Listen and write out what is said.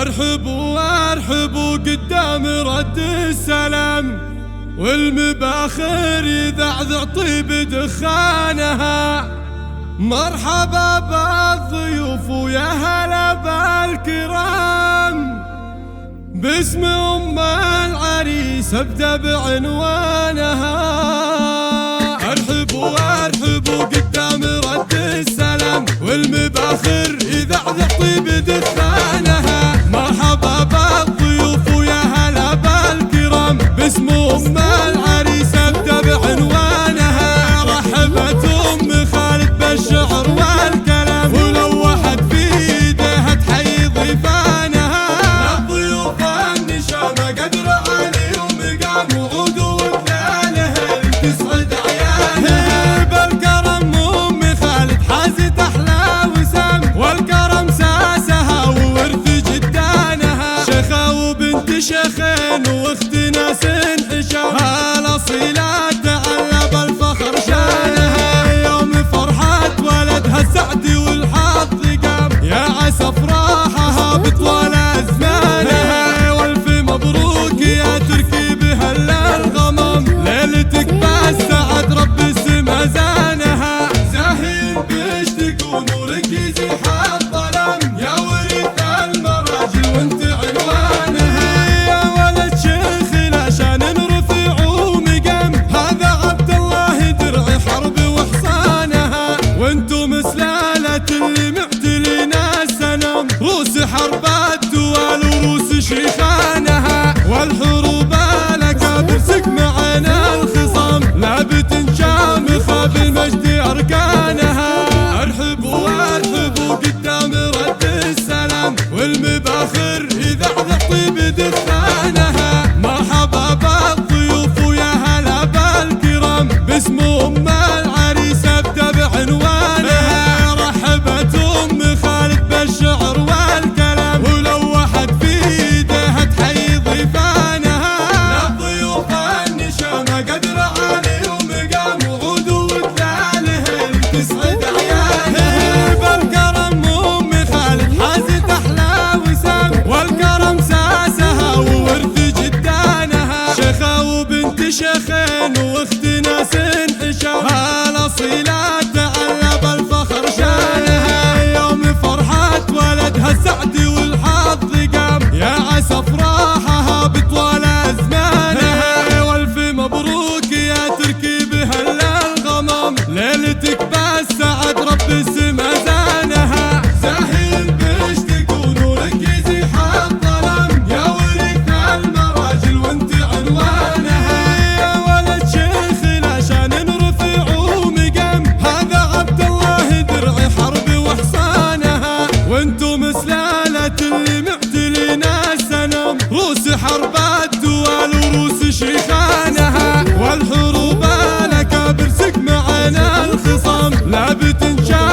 ارحبوا ارحبوا قدام رد السلام، والمباخر يذعذع طيب دخانها. مرحبا بالضيوف ويا هلا بالكرام، باسم ام العريس ابدا بعنوانها. ارحبوا ارحبوا قدام رد السلام، والمباخر يذعذع طيب دخانها. مرحبا بالضيوف ويا هلا بالكرام، باسم ام العريس ابدا بعنوانها. رحبت ام خالد بالشعر والكلام، ولوحت في ايديها تحيي ضيفانها. الضيوف النشامه قدر علي ومقام وعود وبلاله تسعد عيالها. بالكرم ام خالد حازت احلى وسام، والكرم ساسها وورث جدانها. شيخه وبنت شيخين واخت ناس حشام، هالاصيله تعلى بالفخر شانها. يوم فرحة ولدها السعد والحظ قام، يا عسى افراحها بطول ازمانها. والف مبروك يا تركي بهلا الغمام، ليلتك بالسعد رب السما زانها. زاهين بيشتك ونورك يزيح الظلام، يا ورث المراجل وانت عنوانها. يا ولد شيخي لا شان رفيع ومقام، هذا عبد الله درع حرب وحصانها. وانتم سلالة اللي معتلين السنام، روس حربات دوال وروس شيخانها. والحروب الاكابر سك معنا الخصام، لا بتنشامخ بالمجد اركانها. ارحبوا ارحبوا قدام رد السلام، والمباخر يذعذع طيب دخانها. مرحبا بالضيوف ويا هلا بالكرام، باسم ام العريس ابدا بعنوانها. رحبت ام خالد بالشعر والكلام، ولوحت في ايديها تحيي ضيفانها. للضيوف النشامه قدر علي ومقام وعود وبلاله تسعد عيالها. بالكرم ام خالد حازت احلى وسام، والكرم ساسها وورث جدانها. شيخه وبنت شيخين واخت ناس حشام، هالاصيله تعلى بالفخر شانها. يوم فرحة ولدها السعد والحظ قام، يا عسى افراحها بطول ازمانها. والف مبروك يا تركي بهلا الغمام، ليلتك بالسعد رب السما زانها. زاهين بيشتك ونورك يزيح الظلام، يا ورث المراجل وانت عنوانها. يا ولد شيخي لا شان رفيع ومقام، هذا عبد الله درع حرب وحصانها. وانتم سلالة اللي معتلين السنام، روس حربات دوال وروس شيخانها. والحروب الاكابر سك معنا الخصام، لا بتنشا